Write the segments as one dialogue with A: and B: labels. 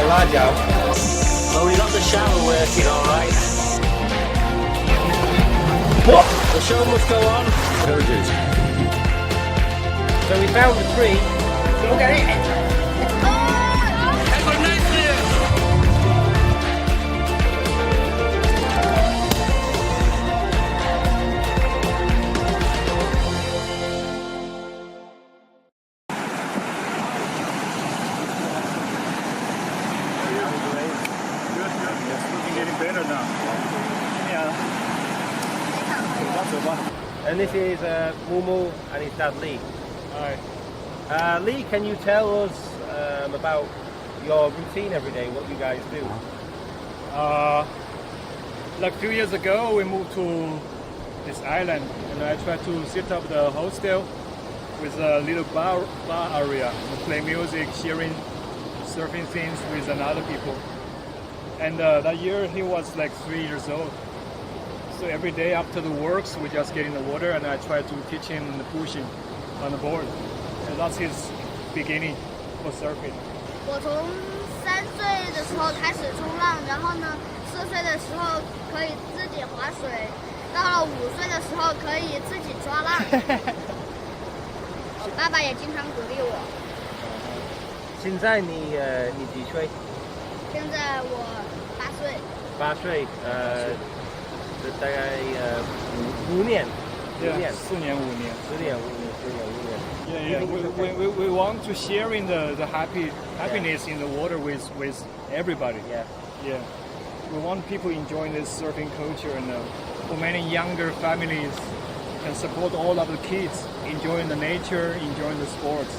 A: large out.
B: Well, we got the shower working all right.
A: What?
B: The show must go on.
A: There it is. So we found the tree. Look at it.
B: Have a nice day.
A: And this is Mumu and his dad Lee.
C: Hi.
A: Lee, can you tell us about your routine every day, what you guys do?
C: Like a few years ago, we moved to this island, and I tried to set up the hostel with a little bar area, and play music, sharing surfing things with another people. And that year, he was like 3 years old. So every day after the works, we just get in the water, and I try to teach him the pushing on the board. And that's his beginning for surfing.
D: 我从3岁的时候开始冲浪，然后呢，4岁的时候可以自己划水，到了5岁的时候可以自己抓浪。我爸爸也经常鼓励我。
A: 现在你几岁？
D: 现在我8岁。
A: 8岁，大概5年。
C: 4年5年。
A: 10年5年。
C: Yeah, we want to sharing the happiness in the water with everybody. Yeah. We want people enjoying this surfing culture, and for many younger families can support all of the kids enjoying the nature, enjoying the sports.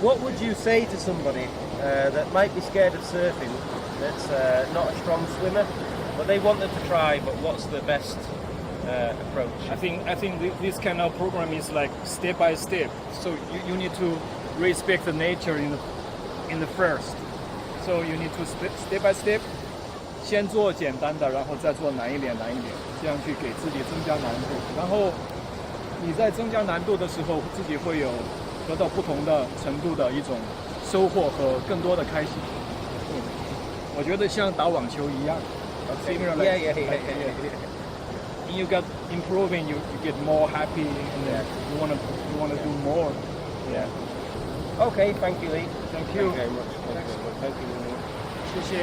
A: What would you say to somebody that might be scared of surfing, that's not a strong swimmer, but they wanted to try, but what's the best approach?
C: I think this kind of program is like step by step. So you need to respect the nature in the first. So you need to step by step. 先做简单的，然后再做难一点，这样去给自己增加难度。然后你在增加难度的时候，自己会有得到不同的程度的一种收获和更多的开心。我觉得像打网球一样。
A: Yeah.
C: You get improving, you get more happy, and you want to do more.
A: Yeah. Okay, thank you, Lee.
C: Thank you.
A: Thank you very much. Thank you very much.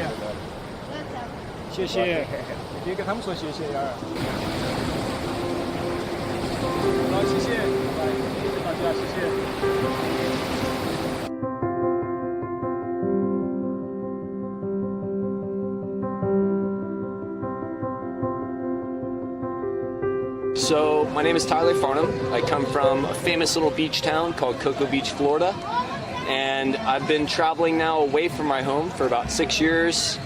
C: 谢谢，你别跟他们说谢谢呀。好，谢谢，谢谢大家，谢谢。
E: So, my name is Tyler Farnham. I come from a famous little beach town called Cocoa Beach, Florida. And I've been traveling now away from my home for about 6 years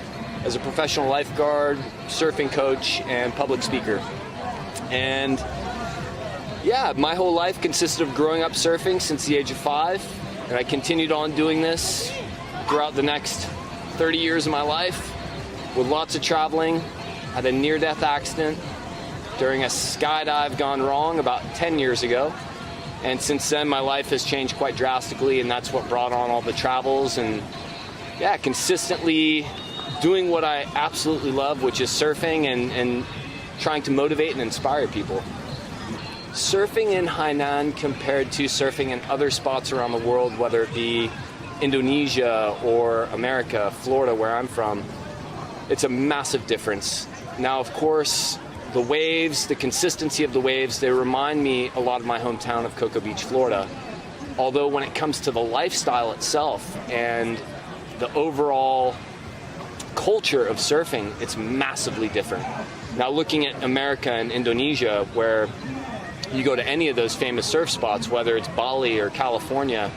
E: as a professional lifeguard, surfing coach, and public speaker. And yeah, my whole life consisted of growing up surfing since the age of 5. And I continued on doing this throughout the next 30 years of my life with lots of traveling. Had a near-death accident during a skydive gone wrong about 10 years ago. And since then, my life has changed quite drastically, and that's what brought on all the travels and, yeah, consistently doing what I absolutely love, which is surfing and trying to motivate and inspire people. Surfing in Hainan compared to surfing in other spots around the world, whether it be Indonesia or America, Florida, where I'm from, it's a massive difference. Now, of course, the waves, the consistency of the waves, they remind me a lot of my hometown of Cocoa Beach, Florida. Although when it comes to the lifestyle itself and the overall culture of surfing, it's massively different. Now looking at America and Indonesia, where you go to any of those famous surf spots, whether it's Bali or California,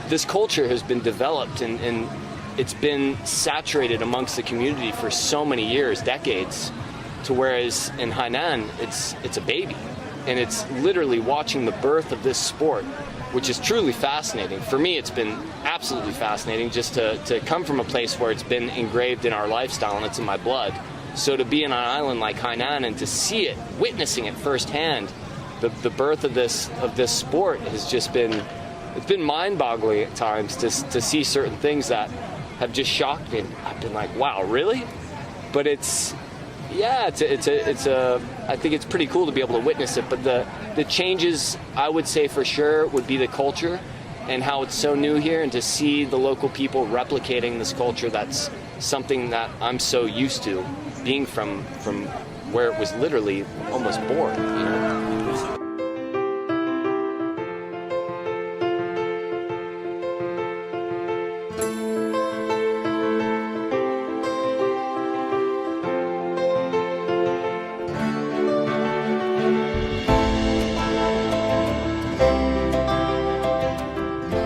E: this culture has been developed and it's been saturated amongst the community for so many years, decades. To whereas in Hainan, it's a baby. And it's literally watching the birth of this sport, which is truly fascinating. For me, it's been absolutely fascinating just to come from a place where it's been engraved in our lifestyle and it's in my blood. So to be in an island like Hainan and to see it, witnessing it firsthand, the birth of this sport has just been, it's been mind-boggling at times to see certain things that have just shocked me. I've been like, wow, really? But I think it's pretty cool to be able to witness it. But the changes, I would say for sure, would be the culture and how it's so new here, and to see the local people replicating this culture. That's something that I'm so used to, being from where it was literally almost born, you know?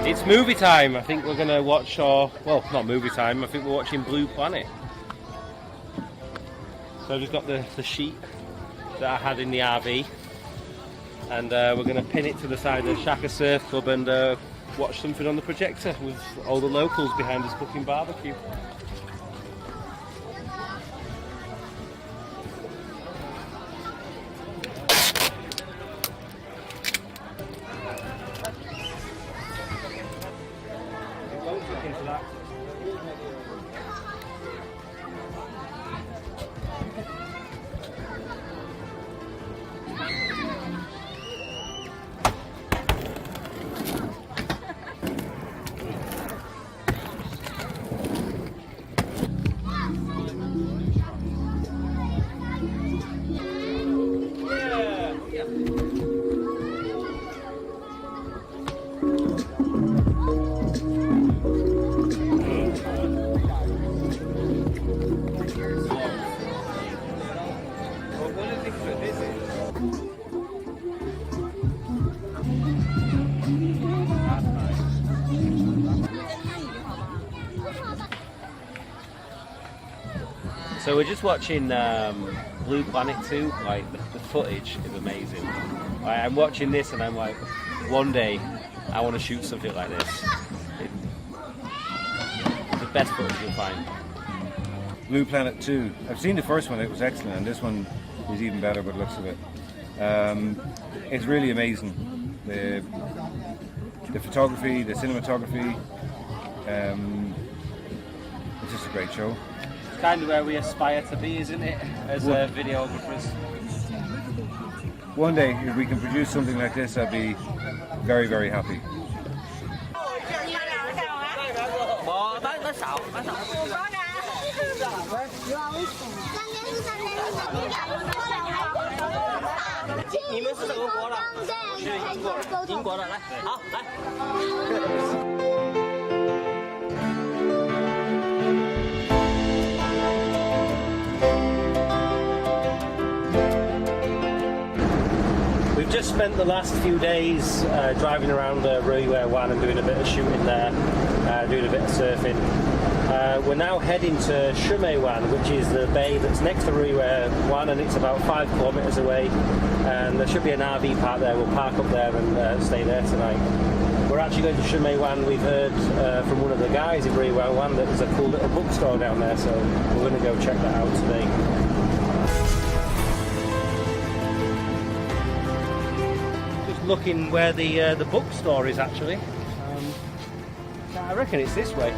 A: It's movie time. I think we're gonna watch, well, not movie time. I think we're watching Blue Planet. So I've just got the sheet that I had in the RV, and we're gonna pin it to the side of the Shaka Surf Club and watch something on the projector with all the locals behind us cooking barbecue. So we're just watching Blue Planet 2, like the footage is amazing. I'm watching this and I'm like, one day I want to shoot something like this. It's the best footage you'll find.
F: Blue Planet 2. I've seen the first one, it was excellent, and this one is even better by the looks of it. It's really amazing. The photography, the cinematography, it's just a great show.
A: It's kind of where we aspire to be, isn't it, as videographers?
F: One day, if we can produce something like this, I'd be very, very happy.
A: We've just spent the last few days driving around Ri Yue Bay and doing a bit of shooting there, doing a bit of surfing. We're now heading to Shumeiwan, which is the bay that's next to Ri Yue Bay, and it's about 5 kilometers away. And there should be an RV park there. We'll park up there and stay there tonight. We're actually going to Shumeiwan. We've heard from one of the guys in Ri Yue Bay that there's a cool little bookstore down there, so we're going to go check that out today. Looking where the bookstore is actually. I reckon it's this way.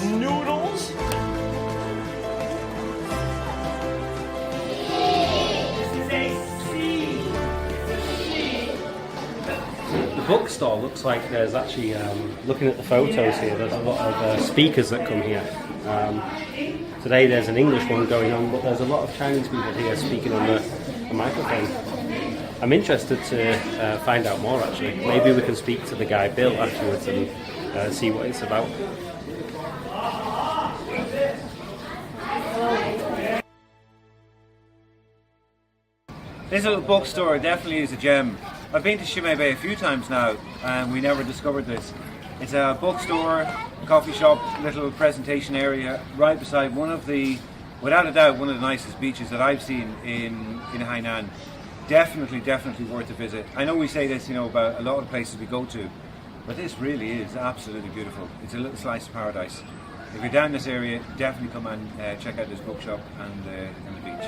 A: Noodles? The bookstore looks like there's actually, looking at the photos here, there's a lot of speakers that come here. Today there's an English one going on, but there's a lot of Chinese people here speaking on the microphone. I'm interested to find out more actually. Maybe we can speak to the guy Bill afterwards and see what it's about.
F: This little bookstore definitely is a gem. I've been to Hainan Bay a few times now, and we never discovered this. It's a bookstore, coffee shop, little presentation area right beside one of the, without a doubt, one of the nicest beaches that I've seen in Hainan. Definitely worth a visit. I know we say this, about a lot of places we go to, but this really is absolutely beautiful. It's a little slice of paradise. If you're down this area, definitely come and check out this bookshop and the beach.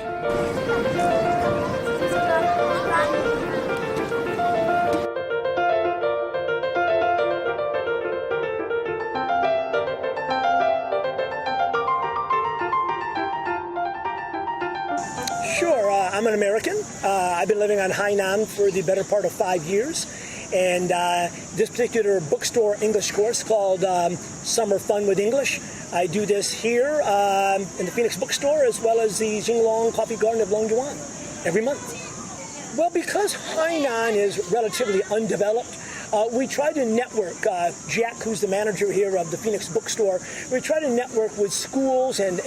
G: Sure, I'm an American. I've been living on Hainan for the better part of 5 years. And this particular bookstore English course called Summer Fun with English, I do this here in the Phoenix bookstore as well as the Jinglong Coffee Garden of Longyuan every month. Well, because Hainan is relatively undeveloped, we try to network. Jack, who's the manager here of the Phoenix bookstore, we try to network with schools and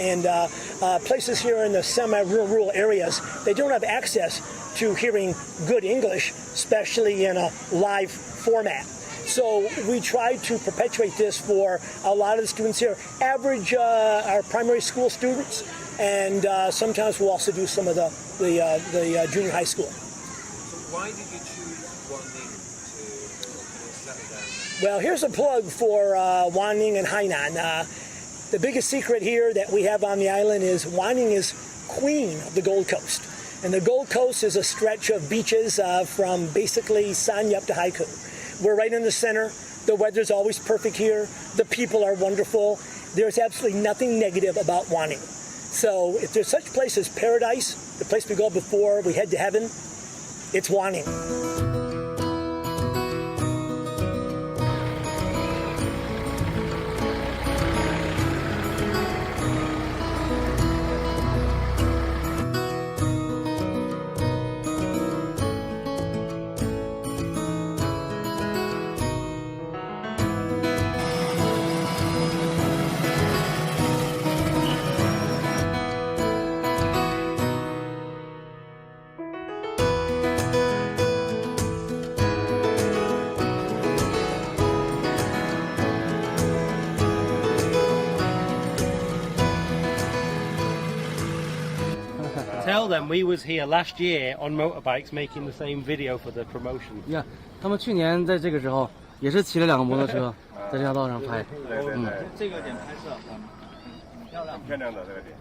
G: places here in the semi-rural areas. They don't have access to hearing good English, especially in a live format. So we try to perpetuate this for a lot of the students here, our primary school students, and sometimes we'll also do some of the junior high school.
E: So why did you choose Guangdong to settle down?
G: Well, here's a plug for Wanning and Hainan. The biggest secret here that we have on the island is Wanning is queen of the Gold Coast. And the Gold Coast is a stretch of beaches from basically Sanya up to Haikou. We're right in the center. The weather's always perfect here. The people are wonderful. There's absolutely nothing negative about Wanning. So if there's such place as paradise, the place we go before we head to heaven, it's Wanning.
A: Tell them we was here last year on motorbikes making the same video for the promotion.
H: 他们去年在这个时候也是骑了2个摩托车在这条道上拍。
C: 这个点拍摄很漂亮。
F: 很漂亮的这个点。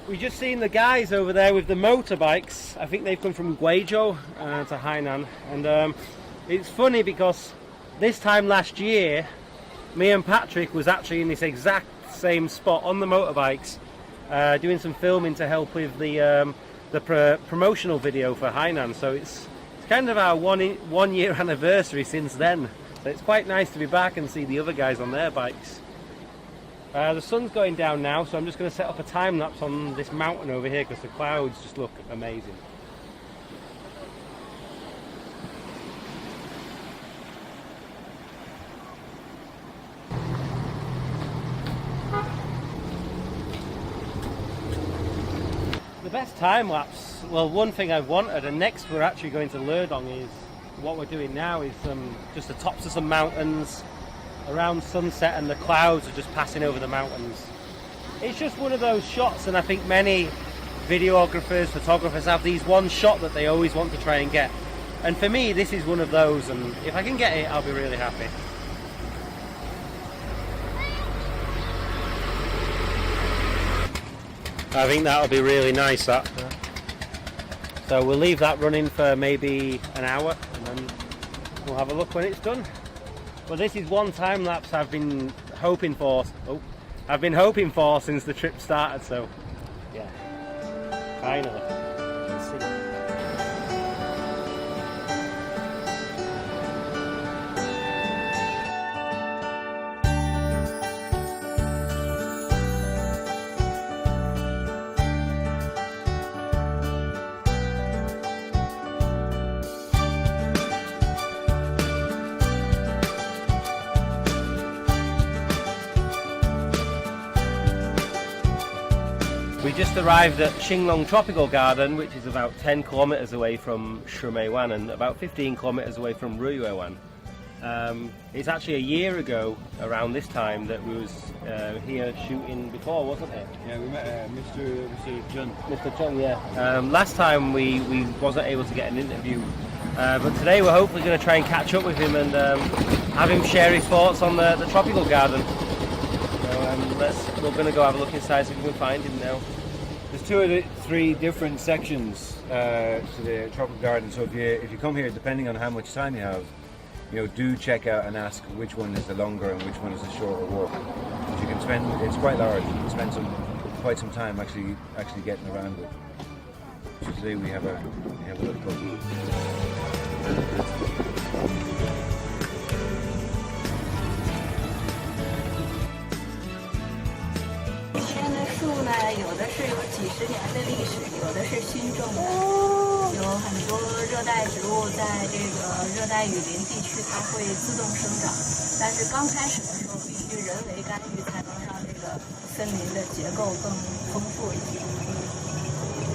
A: We just seen the guys over there with the motorbikes. I think they've come from Guizhou to Hainan, and it's funny because this time last year, me and Patrick was actually in this exact same spot on the motorbikes, doing some filming to help with the promotional video for Hainan. So it's kind of our one year anniversary since then. So it's quite nice to be back and see the other guys on their bikes. The sun's going down now, so I'm just going to set up a time lapse on this mountain over here because the clouds just look amazing. The best time lapse, well, one thing I've wanted, and next we're actually going to Lerdong, is what we're doing now is just the tops of some mountains around sunset, and the clouds are just passing over the mountains. It's just one of those shots, and I think many videographers, photographers have these one shot that they always want to try and get. And for me, this is one of those, and if I can get it, I'll be really happy. I think that'll be really nice, that. So we'll leave that running for maybe an hour, and then we'll have a look when it's done. Well, this is one time lapse I've been hoping for. I've been hoping for since the trip started. So, yeah, finally. Let's see. We we just arrived at Xinglong Tropical Garden, which is about 10 kilometers away from Shumeiwan and about 15 kilometers away from Ri Yue Bay. It's actually a year ago around this time that we was here shooting before, wasn't it?
F: Yeah, we met Mr. Jun.
A: Mr. Chung, yeah. Last time we wasn't able to get an interview, but today we're hopefully going to try and catch up with him and have him share his thoughts on the tropical garden. So we're going to go have a look inside so we can find him now.
F: There's 2 or 3 different sections to the tropical garden, so if you come here, depending on how much time you have, do check out and ask which one is the longer and which one is the shorter walk. Because you can spend, it's quite large, you can spend quite some time actually getting around it. So today we have a look.
I: 这边的树呢，有的是有几十年的历史，有的是新种的。有很多热带植物在这个热带雨林地区，它会自动生长，但是刚开始的时候必须人为干预，才能让这个森林的结构更丰富一些。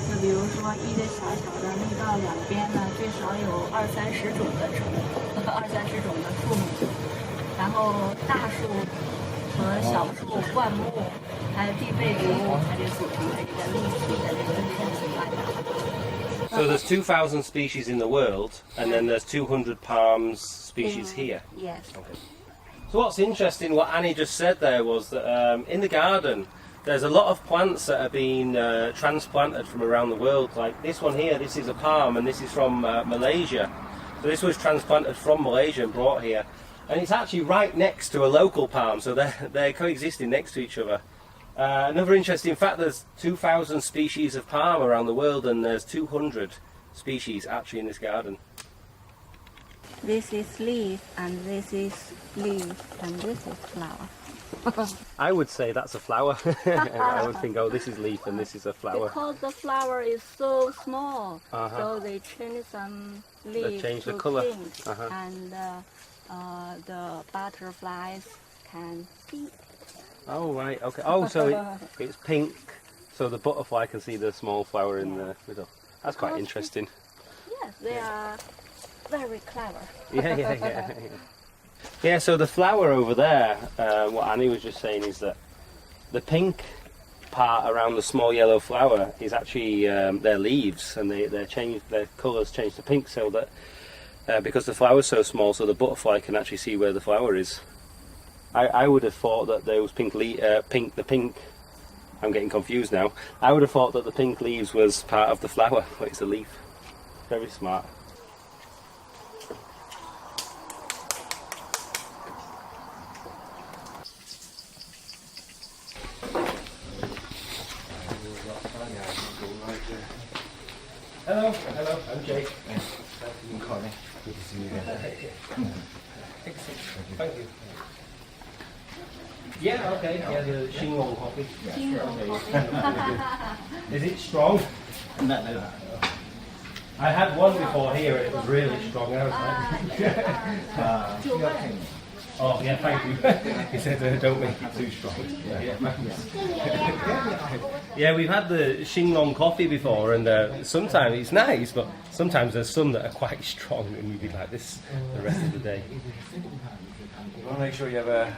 I: 就比如说一个小小的绿道两边呢，最少有20-30种的植物，20-30种的树木，然后大树和小树、灌木，还有地被植物，它就组成了一个立体的这个天子花园。
A: So there's 2,000 species in the world, and then there's 200 palms species here.
I: Yes.
A: Okay. So what's interesting, what Annie just said there was that in the garden, there's a lot of plants that are being transplanted from around the world. Like this one here, this is a palm, and this is from Malaysia. So this was transplanted from Malaysia and brought here. And it's actually right next to a local palm, so they're coexisting next to each other. Another interesting fact, there's 2,000 species of palm around the world, and there's 200 species actually in this garden.
I: This is leaf, and this is leaf, and this is flower.
A: I would say that's a flower. I would think, oh, this is leaf and this is a flower.
I: Because the flower is so small, so they change some leaves
A: change the
I: to
A: colour.
I: pink, and the butterflies can see.
A: Oh right, okay. Oh, so it's pink, so the butterfly can see the small flower in the middle. That's quite interesting.
I: Yes, they are very clever.
A: Yeah. Yeah, so the flower over there, what Annie was just saying is that the pink part around the small yellow flower is actually their leaves, and their colours change to pink, so that because the flower's so small, so the butterfly can actually see where the flower is. I would have thought that those the pink, I'm getting confused now. I would have thought that the pink leaves was part of the flower, but it's a leaf. Very smart. Hello, I'm Jake.
F: You can call me. Good to see you again.
A: Thank you. Yeah, okay. Yeah, the Xinglong coffee. Is it strong?
F: No.
A: I had one before here and it was really strong. I was like, oh yeah, thank you. He said don't make it too strong. Yeah, we've had the Xinglong coffee before, and sometimes it's nice, but sometimes there's some that are quite strong, and you'd be like this the rest of the day.
F: You want to make sure you have a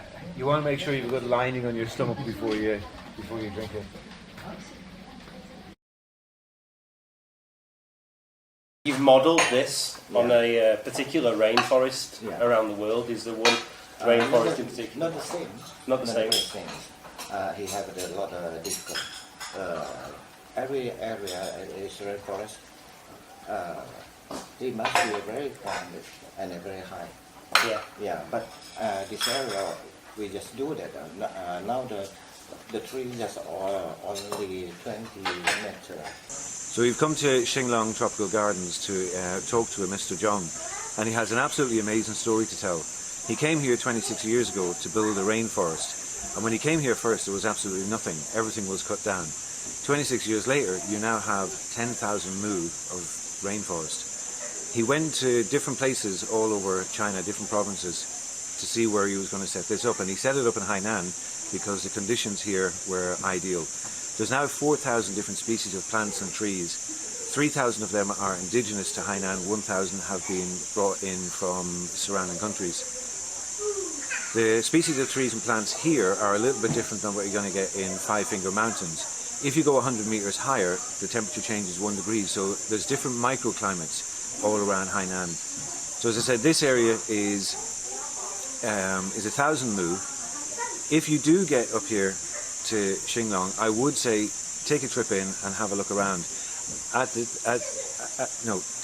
F: good lining on your stomach before you drink it.
A: You've modelled this on a particular rainforest around the world. Is there one rainforest in particular?
J: Not the same.
A: Not the same.
J: He have a lot of different. Every area is rainforest. It must be very climate and very high. Yeah. But this area we just do that. Now the tree just only 20 meters.
F: So we've come to Xinglong Tropical Gardens to talk to a Mr. Zhang, and he has an absolutely amazing story to tell. He came here 26 years ago to build a rainforest, and when he came here first there was absolutely nothing. Everything was cut down. 26 years later you now have 10,000 mu of rainforest. He went to different places all over China, different provinces, to see where he was going to set this up, and he set it up in Hainan because the conditions here were ideal. There's now 4,000 different species of plants and trees. 3,000 of them are indigenous to Hainan, 1,000 have been brought in from surrounding countries. The species of trees and plants here are a little bit different than what you're going to get in Five Finger Mountains. If you go 100 meters higher, the temperature changes 1 degree, so there's different microclimates all around Hainan. So as I said, this area is 1,000 mu. If you do get up here to Xinglong, I would say take a trip in and have a look around.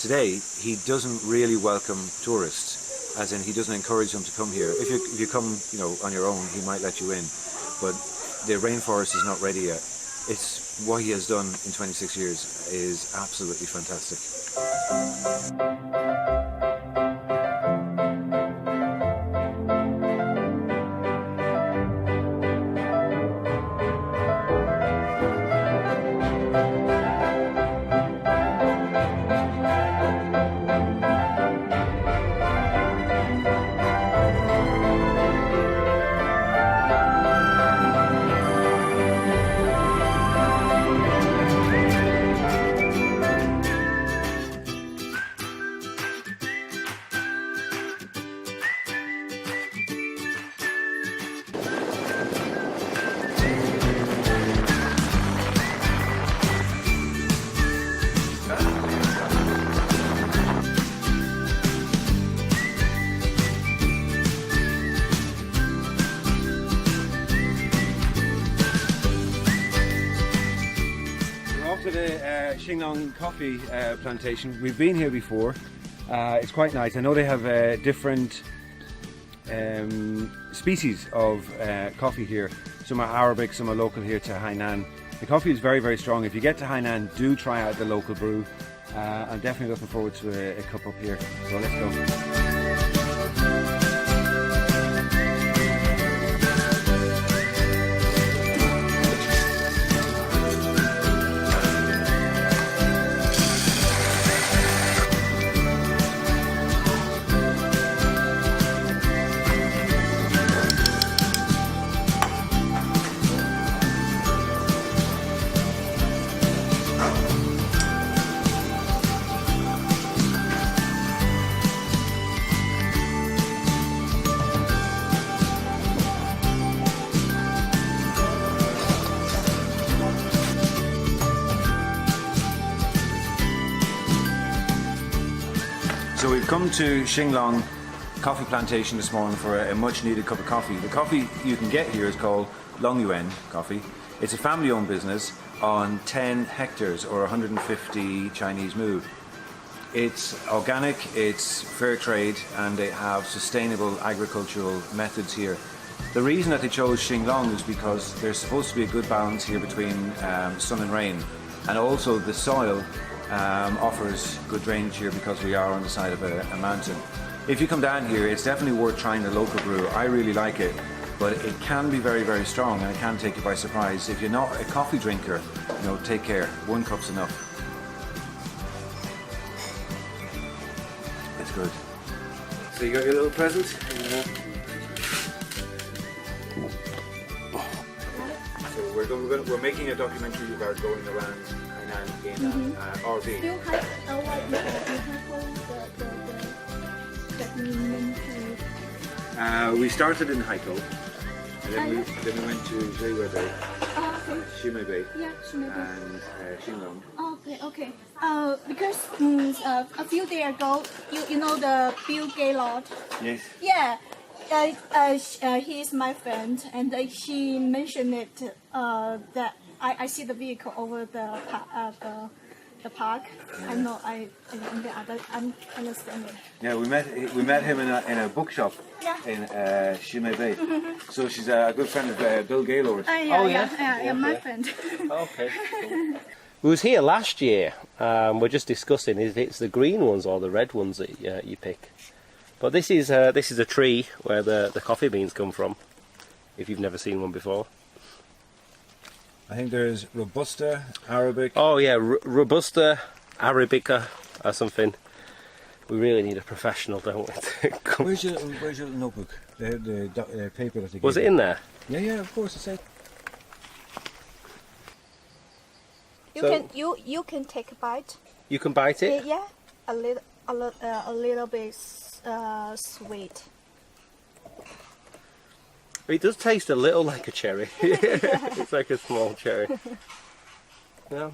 F: Today he doesn't really welcome tourists, as in he doesn't encourage them to come here. If you come, on your own, he might let you in, but the rainforest is not ready yet. It's what he has done in 26 years is absolutely fantastic. To the Xinglong coffee plantation. We've been here before. It's quite nice. I know they have different species of coffee here. Some are Arabic, some are local here to Hainan. The coffee is very, very strong. If you get to Hainan, do try out the local brew. I'm definitely looking forward to a cup up here. So let's go. So we've come to Xinglong coffee plantation this morning for a much needed cup of coffee. The coffee you can get here is called Long Yuan coffee. It's a family owned business on 10 hectares or 150 Chinese mu. It's organic, it's fair trade, and they have sustainable agricultural methods here. The reason that they chose Xinglong is because there's supposed to be a good balance here between sun and rain, and also the soil offers good drainage here because we are on the side of a mountain. If you come down here, it's definitely worth trying the local brew. I really like it, but it can be very, very strong and it can take you by surprise. If you're not a coffee drinker, take care. 1 cup's enough. It's good. So you got your little present? So we're making a documentary about going around Hainan in RV.
D: You have
F: we started in Haikou, and then we went to Ri Yue Bay, Ri Yue Bay, and Xinglong.
D: Okay. Because a few days ago, you know the Bill Gaylord?
F: Yes.
D: Yeah. He's my friend, and he mentioned it that I see the vehicle over the park. I know I understand it.
F: Yeah, we met him in a bookshop in Ri Yue Bay. So she's a good friend of Bill Gaylord.
D: Yeah, my friend.
A: Okay. Cool. We was here last year. We're just discussing if it's the green ones or the red ones that you pick. But this is a tree where the coffee beans come from. If you've never seen one before.
F: I think there's Robusta, Arabic.
A: Oh yeah, Robusta, Arabica or something. We really need a professional, don't we?
F: Where's your notebook? The paper that they gave
A: Was it
F: you?
A: in there?
F: Yeah, of course. It's
D: You can take a bite.
A: You can bite it.
D: Yeah, a little bit sweet.
A: It does taste a little like a cherry. It's like a small cherry. Yeah.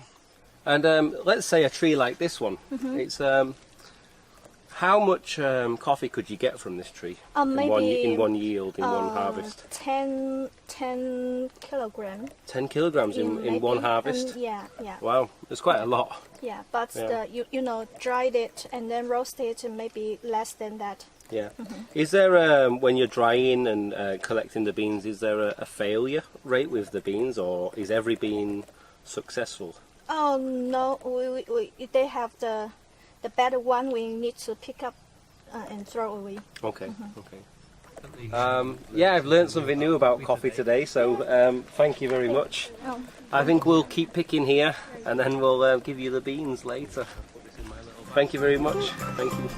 A: And let's say a tree like this one. It's how much coffee could you get from this tree
D: Maybe
A: in one yield, in one harvest?
D: 10 kilograms.
A: 10 kilograms in one harvest?
D: Yeah.
A: Wow, that's quite a lot.
D: Yeah, but
A: Yeah.
D: dried it and then roast it, maybe less than that.
A: Yeah. Is there, when you're drying and collecting the beans, is there a failure rate with the beans, or is every bean successful?
D: Oh no, they have the better one. We need to pick up and throw away.
A: Okay. Yeah, I've learned something new about coffee today, so thank you very much.
D: Oh.
A: I think we'll keep picking here, and then we'll give you the beans later. Thank you very much. Thank you.